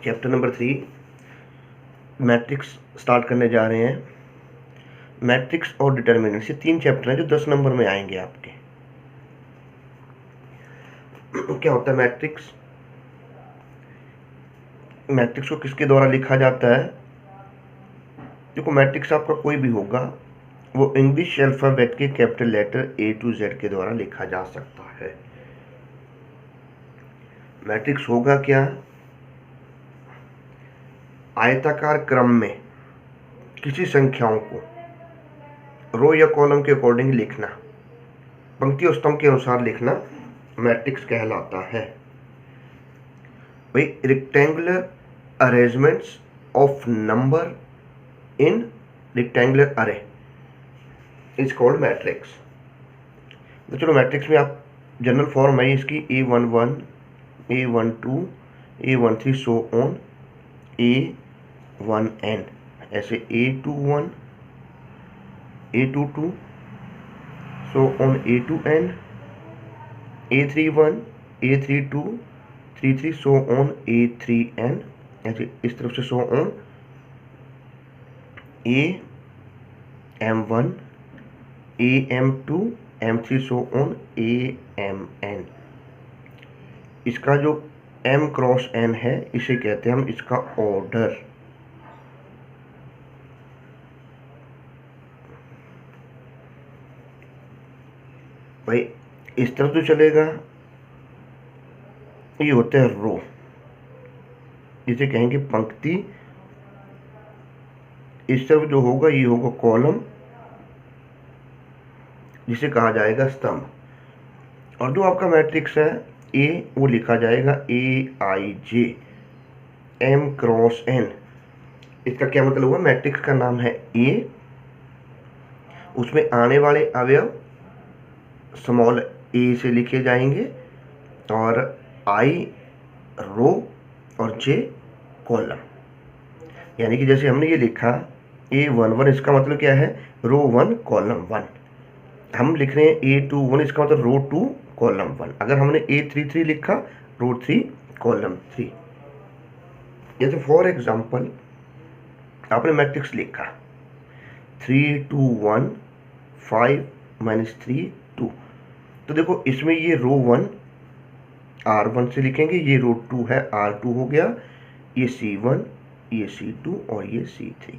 Chapter number 3 matrix start करने जा रहे हैं। मैट्रिक्स और डिटर्मिनेंट्स, ये 3 चैप्टर हैं जो 10 नंबर में आएंगे आपके। क्या होता है मैट्रिक्स? मैट्रिक्स को किसके द्वारा लिखा जाता है? देखो, मैट्रिक्स आपका कोई भी होगा वो इंग्लिश अल्फाबेट के capital letter A to Z के द्वारा लिखा जा सकता है। मैट्रिक्स होगा क्या? आयताकार क्रम में किसी संख्याओं को रो या कॉलम के अकॉर्डिंग लिखना, पंक्ति और स्तंभ के अनुसार लिखना मैट्रिक्स कहलाता है। भाई, rectangular arrangements of number in rectangular अरे इज कॉल्ड मैट्रिक्स। तो चलो, मैट्रिक्स में आप जनरल फॉर्म है इसकी A11, A12, A13 so on A1n, ऐसे A21, A22 so on A2n, A31, A32, 33 so on A3n, ऐसे इस तरफ से so on AM1, AM2, M3 so on AMN। इसका जो M क्रॉस N है इसे कहते हैं हम इसका ऑर्डर। भाई, इस तरफ तो चलेगा, ये होता है रो, जिसे कहेंगे पंक्ति। इस तरफ जो होगा ये होगा कॉलम, जिसे कहा जाएगा स्तंभ। और जो आपका मैट्रिक्स है A, वो लिखा जाएगा AIJ, M क्रॉस N। इसका क्या मतलब हुआ? मैट्रिक्स का नाम है A, उसमें आने वाले अवयव स्मॉल a से लिखे जाएंगे और I रो और J कॉलम। यानी कि जैसे हमने ये लिखा A11, इसका मतलब क्या है? रो 1 कॉलम 1। हम लिख रहे हैं A21, इसका मतलब रो 2 कॉलम 1। अगर हमने A33 लिखा, रो 3 कॉलम 3। जैसे फॉर एग्जांपल आपने मैट्रिक्स लिखा 3 2 1 5 -3 2, तो देखो इसमें ये रो 1 R1 से लिखेंगे, ये रो 2 है R2 हो गया, ये C1, ये C2 और ये C3।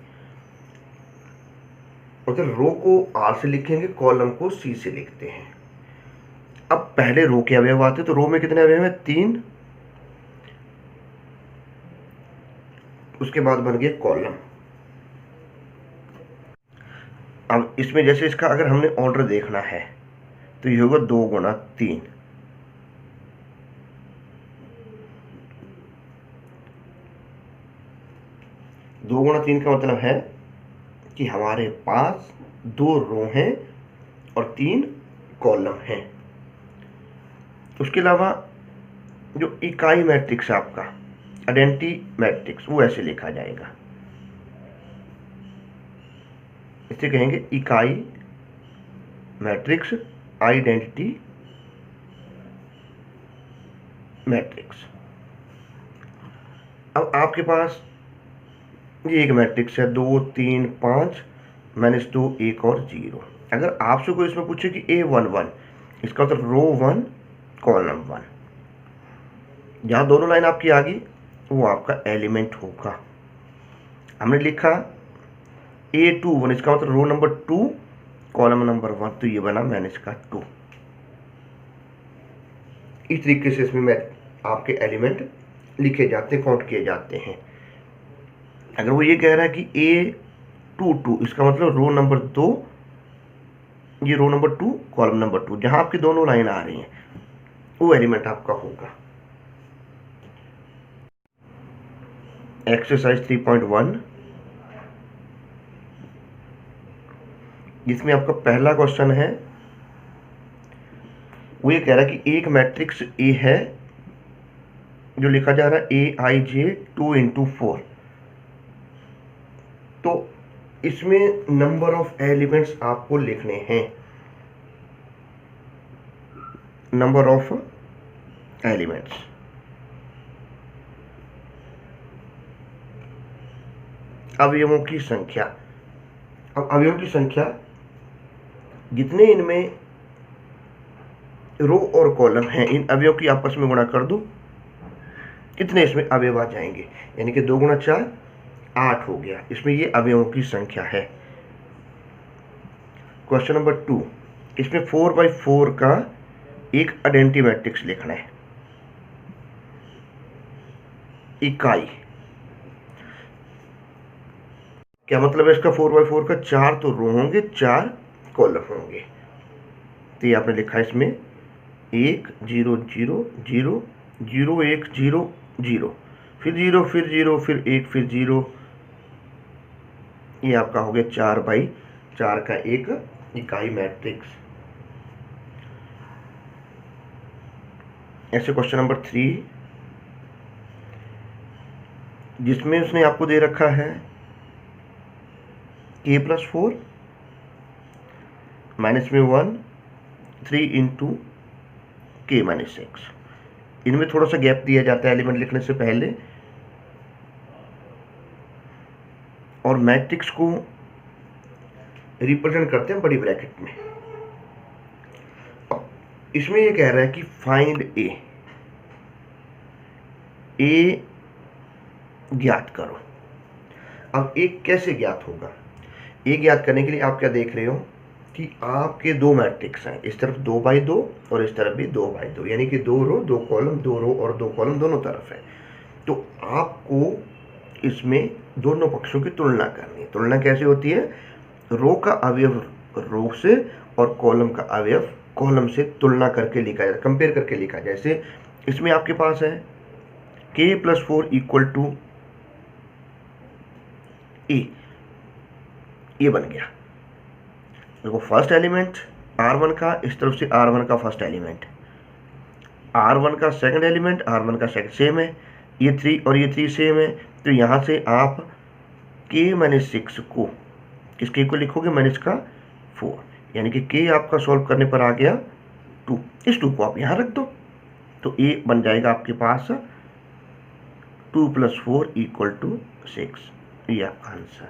और रो को R से लिखेंगे, कॉलम को C से लिखते हैं। अब पहले रो के अवयव आते, तो रो में कितने अवयव हैं? 3। उसके बाद बन गया कॉलम। अब इसमें जैसे इसका अगर हमने ऑर्डर देखना है तो ये होगा 2 गुणा 3। दो गुणा 3 का मतलब है कि हमारे पास 2 रो हैं और 3 कॉलम हैं। उसके अलावा जो इकाई मैट्रिक्स है आपका, आइडेंटिटी मैट्रिक्स, वो ऐसे लिखा जाएगा, इसे कहेंगे इकाई मैट्रिक्स, आइडेंटिटी मैट्रिक्स। अब आपके पास ये एक मैट्रिक्स है 2 3 5 -2 1 और 0। अगर आपसे कोई इसमें पूछे कि A11, इसका मतलब रो 1 कॉलम 1, जहाँ दोनों लाइन आपकी आ गई वो आपका एलिमेंट होगा। हमने लिखा A21, इसका मतलब रो नंबर 2 कॉलम नंबर 1, तो ये बना मैंने इसका 2। इस तरीके से इसमें आपके एलिमेंट लिखे जाते हैं, काउंट किए जाते हैं। अगर वो ये कह रहा है कि A22, इसका मतलब रो नंबर 2, ये रो नंबर 2 कॉलम नंबर 2, जहां आपकी दोनों लाइन आ रही हैं वो एलिमेंट आपका होगा। एक्सरसाइज 3.1, जिसमें आपका पहला क्वेश्चन है, वो ये कह रहा है कि एक मैट्रिक्स A है जो लिखा जा रहा है AIJ 2 × 4। तो इसमें नंबर ऑफ एलिमेंट्स आपको लिखने हैं, नंबर ऑफ एलिमेंट्स। अवयवों की संख्या। अब अवयवों की संख्या, जितने इनमें रो और कॉलम हैं, इन अवयव की आपस में गुणा कर दो, कितने इसमें अवयव आ जाएंगे, यानी कि 2 गुणा 4 8 हो गया। इसमें ये अवयवों की संख्या है। क्वेश्चन नंबर 2, इसमें 4/4 का एक आइडेंटिटी मैट्रिक्स लिखना है। इकाई क्या मतलब है इसका? 4/4 का 4 तो रो होंगे, 4 कॉलम होंगे। तो ये आपने लिखा है इसमें 1 0 0 0 0 1 0 0, फिर 0 फिर 0 फिर 1 फिर 0। ये आपका हो गया 4/4 का एक इकाई मैट्रिक्स। ऐसे क्वेश्चन नंबर 3, जिसमें उसने आपको दे रखा है a+4 माइनस में 1 3 इंटू k-6। इनमें थोड़ा सा गैप दिया जाता है एलिमेंट लिखने से पहले, और मैट्रिक्स को रिप्रेजेंट करते हैं बड़ी ब्रैकेट में। इसमें ये कह रहा है कि फाइंड ए ज्ञात करो। अब ए कैसे ज्ञात होगा? ए ज्ञात करने के लिए आप क्या देख रहे हो कि आपके दो मैट्रिक्स हैं, इस तरफ 2/2 और इस तरफ भी 2/2, यानी कि 2 रो 2 कॉलम, 2 रो और 2 कॉलम दोनों तरफ है। तो आपको इसमें दोनों पक्षों की तुलना करनी है। तुलना कैसे होती है? रो का अवयव रो से और कॉलम का अवयव कॉलम से तुलना करके लिखा जाए, कंपेयर करके लिखा जाए। जैसे इसमें आपके पास है k+4 = ए, ये बन गया। देखो फर्स्ट एलिमेंट R1 का, इस तरफ से R1 का फर्स्ट एलिमेंट, R1 का सेकंड एलिमेंट, R1 का सेकंड, सेम है। ये 3 और ये 3 सेम है। तो यहाँ से आप k-6 को, किस k को लिखोगे? माइनस का 4, यानी कि k आपका सॉल्व करने पर आ गया 2। इस 2 को आप यहाँ रख दो, तो a बन जाएगा आपके पास 2 + 4 = 6। ये आपका आंसर।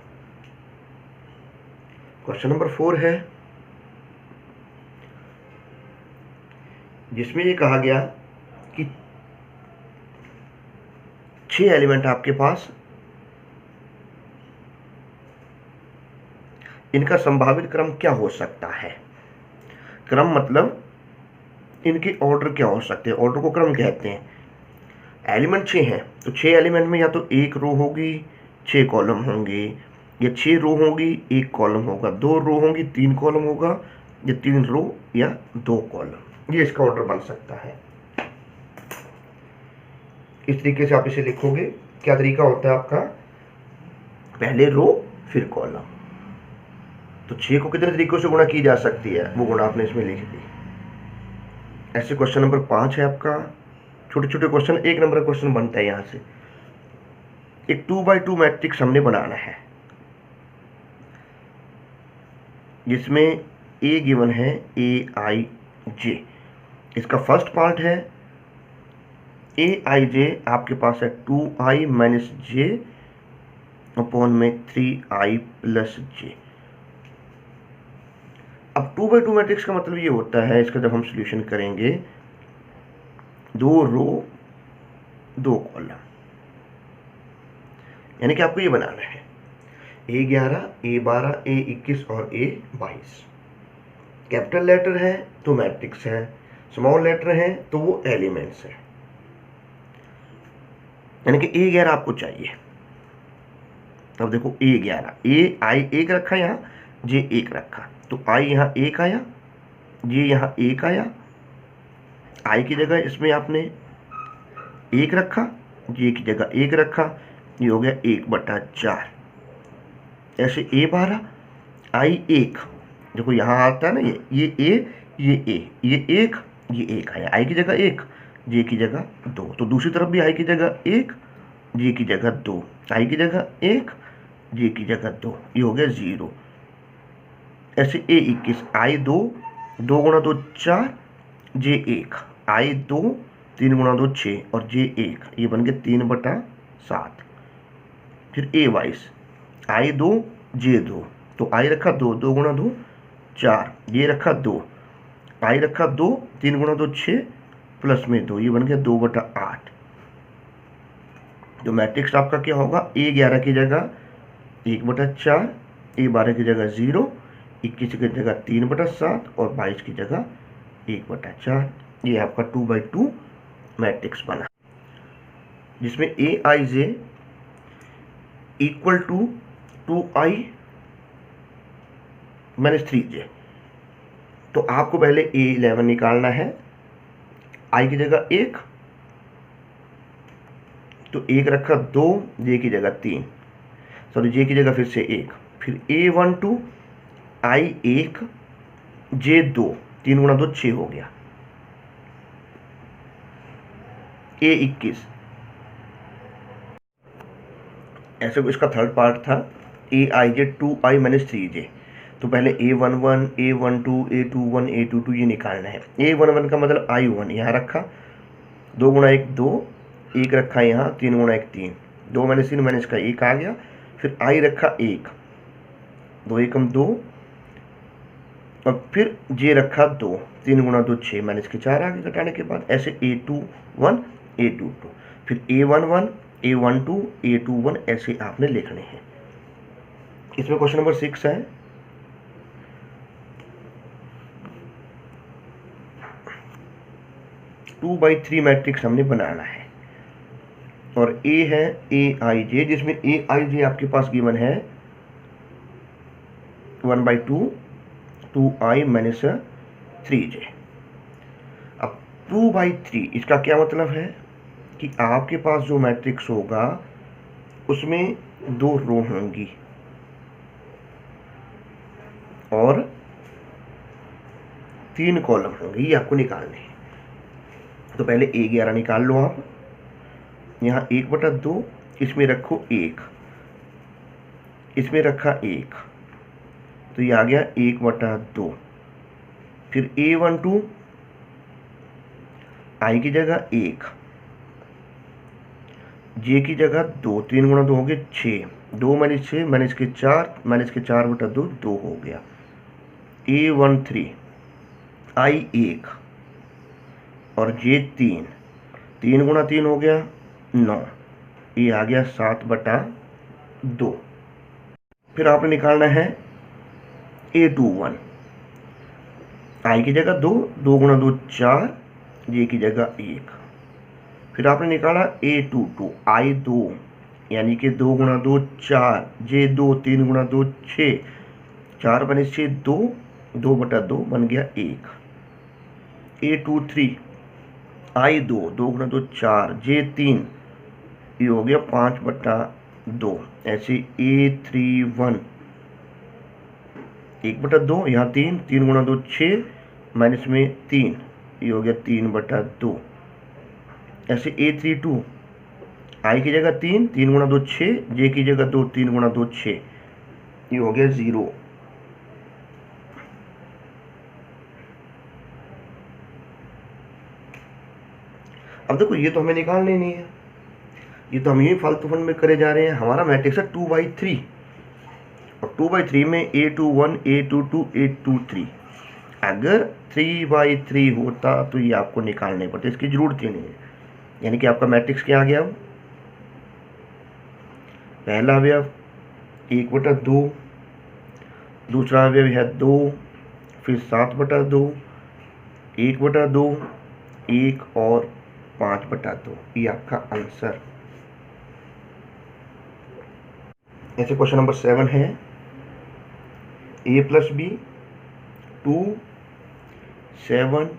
क्वेश्चन नंबर 4 है, जिसमें ये कहा गया कि 6 एलिमेंट आपके पास, इनका संभावित क्रम क्या हो सकता है? क्रम मतलब इनके ऑर्डर क्या हो सकते हैं, ऑर्डर को क्रम कहते हैं। एलिमेंट 6 हैं, तो 6 एलिमेंट में या तो 1 रो होगी, 6 कॉलम होंगे, या 6 रो होगी 1 कॉलम होगा, 2 रो होंगी 3 कॉलम होगा, या 3 रो या 2 कॉलम। ये इसका ऑर्डर बन सकता है। इस तरीके से आप इसे लिखोगे। क्या तरीका होता है आपका? पहले रो फिर कॉलम। तो 6 को कितने तरीकों से गुणा की जा सकती है, वो गुणा आपने इसमें लिख दी। ऐसे क्वेश्चन नंबर 5 है आपका। छोटे छोटे क्वेश्चन, 1 नंबर का क्वेश्चन बनता है। यहाँ से एक 2/2 मैट्रिक्स हमने बनाना है, जिसमें A गिवन है AIJ। इसका फर्स्ट पार्ट है AIJ, आपके पास है 2i - j अपॉन में 3i + j। अब 2/2 मैट्रिक्स का मतलब ये होता है, इसका जब हम सॉल्यूशन करेंगे, 2 रो 2 कॉलम, यानी कि आपको ये बनाना है A11 A12 A21 और A22। कैपिटल लेटर है तो मैट्रिक्स है, स्मॉल लेटर है तो वो एलिमेंट्स है। यानी कि A11 आपको चाहिए। अब देखो A11, I 1 रखा, यहाँ J 1 रखा, तो I यहाँ 1 आया, J यहाँ 1 आया। I की जगह इसमें आपने 1 रखा, J की जगह 1 रखा, ये हो गया 1/4। ऐसे A12 I 1, देखो यहाँ आता है ना, ये A, ये A, ये 1, ये 1 आया। I की जगह 1, J की जगह 2, तो दूसरी तरफ भी I की जगह 1, J की जगह 2, I की जगह 1, J की जगह 2, ये हो गया 0। ऐसे A21 I 2, 2 × 2 4, J 1, I 2, 3 × 2 6 और J 1, ये बन गया 3/7। फिर A22 आई 2 जे 2, तो आई रखा 2, 2 गुणा 2 4, ये रखा 2, आई रखा 2, 3 गुणा 2 6 प्लस में 2, ये बन गया 2/8। तो मैट्रिक्स आपका क्या होगा, A11 की जगह 1/4, A12 की जगह 0, 21 की जगह 3/7 और 22 की जगह 1/4। ये आपका 2/2 मैट्रिक्स बना, जिसमें Aij equal to 2i - 3j। तो आपको पहले A11 निकालना है, i की जगह 1, तो 1 रखा 2, j की जगह 3, सॉरी j की जगह फिर से 1, फिर A12 i 1 j 2, 3 गुणा 2 6 हो गया, A21। ऐसे इसका थर्ड पार्ट था Aij 2i - 3j। तो पहले A11 A12 A21 A22 ये निकालना है। A11 का मतलब I1 यहाँ रखा, 2 गुणा 1 2, 1 रखा यहाँ, 3 गुणा 1 3, 2 - 3 - का 1 आ गया। फिर I रखा 1, 2 एकम 2, और फिर J रखा 2, 3 गुणा 2 6 - के 4 आ गए घटाने के बाद। ऐसे A21 A22, फिर A11 A12 A21 ऐसे आपने लिखने हैं। इसमें क्वेश्चन नंबर 6 है, टू बाई 3 मैट्रिक्स हमने बनाना है, और A है Aij, जिसमें Aij आपके पास गिवन है 1/2 2i - 3j। अब 2/3 इसका क्या मतलब है कि आपके पास जो मैट्रिक्स होगा उसमें 2 रो होंगी और 3 कॉलम होंगे, ये आपको निकालने हैं। तो पहले A11 निकाल लो आप, यहाँ 1/2, इसमें रखो 1, इसमें रखा 1, तो ये आ गया 1/2। फिर A12 i की जगह 1, j की जगह 2, 3 गुणा 2 हो गए 6, 2 - 6 - के 4 - के 4/2 2 हो गया। A13 i 1 और j 3, 3 गुणा 3 हो गया 9, ये आ गया 7/2। फिर आपने निकालना है A21, i की जगह 2, 2 गुणा 2 4, j की जगह 1। फिर आपने निकाला A22 i 2, यानी कि 2 गुणा 2 4, j 2, 3 गुणा 2 6, 4 - 6 2, 2/2 बन गया 1। A23 i 2, 2 गुणा 2 4, j 3, ये हो गया 5/2। ऐसे A31 1/2, यहाँ 3, 3 गुणा 2 6 माइनस में 3, ये हो गया 3/2। ऐसे A32 i की जगह 3, 3 गुणा 2 6, j की जगह 2, 3 गुणा 2 6, ये हो गया 0। अब देखो ये तो हमें निकालने नहीं है, ये तो हम यही फालतू फंड में करे जा रहे हैं। हमारा मैट्रिक्स है 2/3, और 2/3 में A21 A22 A23, अगर 3/3 होता तो ये आपको निकालने पड़ते, इसकी जरूरत ही नहीं है। यानी कि आपका मैट्रिक्स क्या आ गया, पहला अवयव 1/2, दूसरा अवयव है 2, फिर 7/2, 1/2, 1 और 5/2, ये आपका आंसर। ऐसे क्वेश्चन नंबर 7 है, A + B 2 7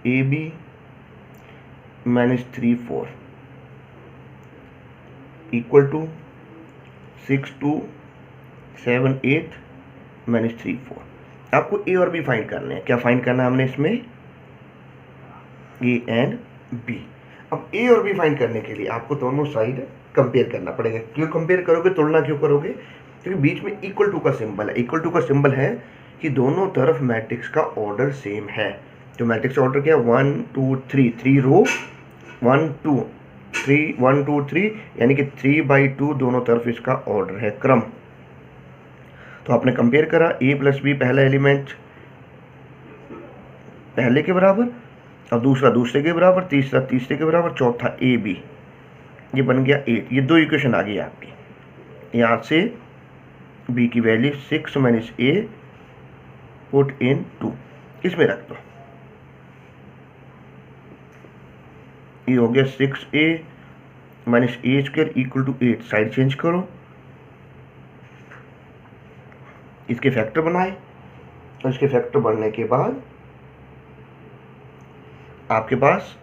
AB - 3 4 equal to 6 2 7 8 - 3 4। आपको A और B फाइंड करने हैं। क्या फाइंड करना है हमने इसमें, A एंड B। अब A और B फाइंड करने के लिए आपको दोनों साइड कंपेयर करना पड़ेगा। क्यों कंपेयर करोगे, तुलना क्यों करोगे, क्योंकि बीच में इक्वल टू का सिंबल है। इक्वल टू का सिंबल है कि दोनों तरफ मैट्रिक्स का ऑर्डर सेम है। तो मैट्रिक्स ऑर्डर क्या है, 1 2 3, 3 रो 1 2 3 1 2 3, यानी कि 3/2 दोनों तरफ इसका ऑर्डर है, क्रम। तो आपने कंपेयर करा a प्लस बी, पहला एलिमेंट पहले के बराबर और दूसरा दूसरे के बराबर, तीसरा तीसरे के बराबर, चौथा ए बी, ये बन गया 8। ये दो इक्वेशन आ गई आपकी। यहाँ से b की value 6 minus a put in 2, इसमें रख दो। ये हो गया 6a minus a square equal to 8। Side change करो, इसके फैक्टर बनाए और इसके फैक्टर बनने के बाद आपके पास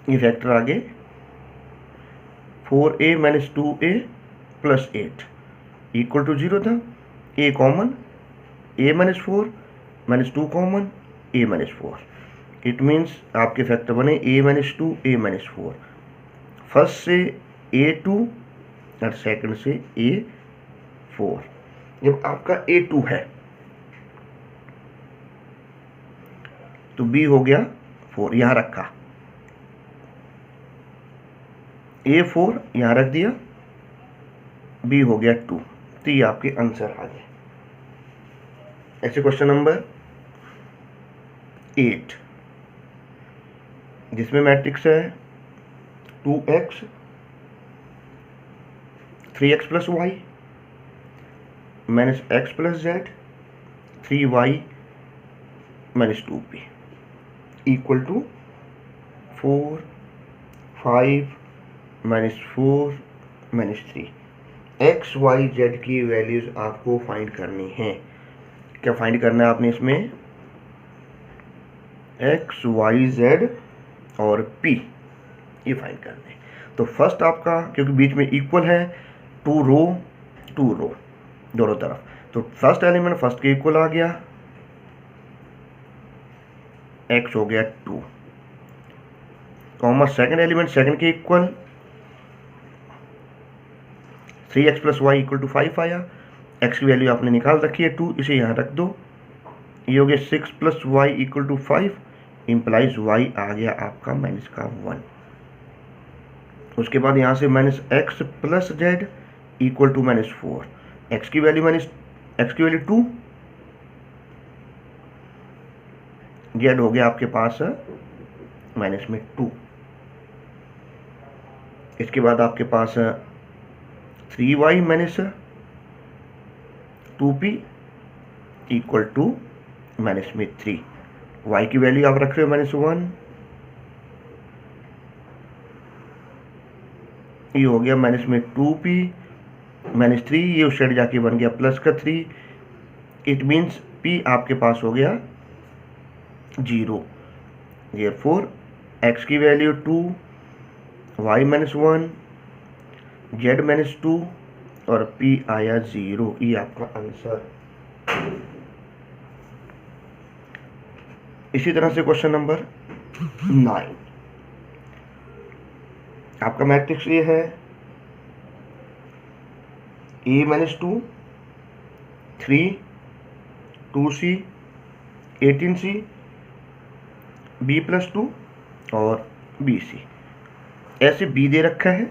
ये फैक्टर आ गए 4a minus 2a plus 8 equal to 0 था। a common, a minus 4 minus 2 common, a minus 4। It means आपके फैक्टर बने a minus 2 a minus 4। First से a2 और सेकंड से a4। जब आपका a2 है तो b हो गया 4, यहां रखा, a4 यहां रख दिया, b हो गया 2। तो ये आपके आंसर आ गए। ऐसे क्वेश्चन नंबर 8 जिसमें मैट्रिक्स है 2x 3x plus y minus x plus z 3y minus 2p equal to 4 5 minus 4 minus 3। X y z की वैल्यूज आपको फाइंड करनी है। क्या फाइंड करना है आपने इसमें? एक्स वाई जेड और p, ये फाइंड करना है। तो फर्स्ट आपका, क्योंकि बीच में इक्वल है, 2 रो दोनों तरफ, तो फर्स्ट एलिमेंट फर्स्ट के इक्वल आ गया, x हो गया 2, कॉमा सेकंड एलिमेंट सेकंड के equal 3x plus y equal to 5 आया। x की वैल्यू आपने निकाल रखी है 2, इसे यहाँ रख दो। ये हो गया 6 plus y equal to 5, implies y आ गया आपका माइनस का 1। उसके बाद यहाँ से minus x plus z equal to minus 4। एक्स की वैल्यू 2, जेड हो गया आपके पास माइनस में 2। इसके बाद आपके पास 3y minus 2p equal to minus में 3। y की वैल्यू आप रख रहे हो माइनस 1, ये हो गया माइनस में 2p माइनस 3, ये उस साइड जाके बन गया प्लस का 3। इट मीन्स p आपके पास हो गया 0। Therefore x की value 2, y minus 1, z minus 2 और p आया 0। ये आपका आंसर। इसी तरह से क्वेश्चन नंबर 9, आपका मैट्रिक्स ये है a minus 2 3 2c 18c b plus 2 और bc। ऐसे b दे रखा है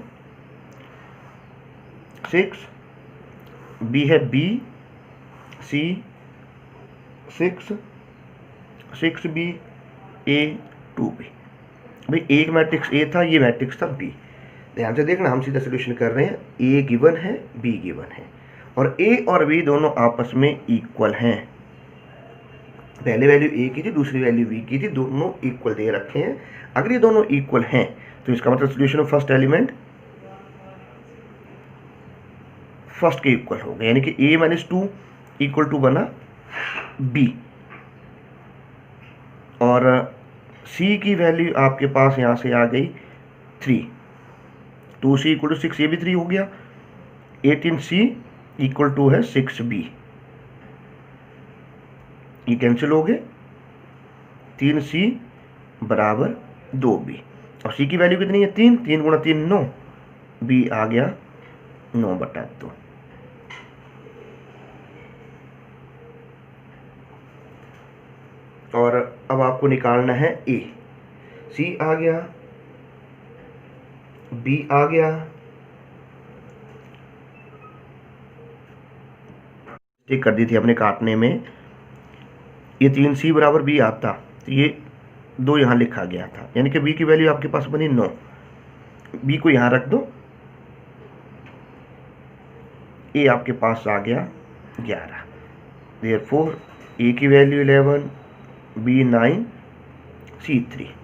6, b है b c 6 6b a 2b। भाई एक मैट्रिक्स a था, ये मैट्रिक्स था b। ध्यान से देखना, हम सीधा सोल्यूशन कर रहे हैं। a गिवन है, b गिवन है और a और b दोनों आपस में इक्वल हैं। पहले वैल्यू a की थी, दूसरी वैल्यू b की थी, दोनों इक्वल दे रखे हैं। अगर ये दोनों इक्वल हैं तो इसका मतलब solution of first element first के इक्वल हो गया, यानी कि a माइनस 2 इक्वल टू बना b। और c की वैल्यू आपके पास यहाँ से आ गई 3, 2c इक्वल टू 6, ये भी 3 हो गया। 18c इक्वल टू है 6b, ये कैंसिल हो गए। 3c बराबर 2b और c की वैल्यू कितनी है 3, 3 गुणा 3 9, b आ गया 9/2। और अब आपको निकालना है a, c आ गया, b आ गया, चेक कर दी थी हमने काटने में। ये 3C बराबर B आता तो ये 2 यहाँ लिखा गया था, यानी कि B की वैल्यू आपके पास बनी 9। B को यहाँ रख दो, A आपके पास आ गया 11। देयरफॉर A की वैल्यू 11, B 9, C 3।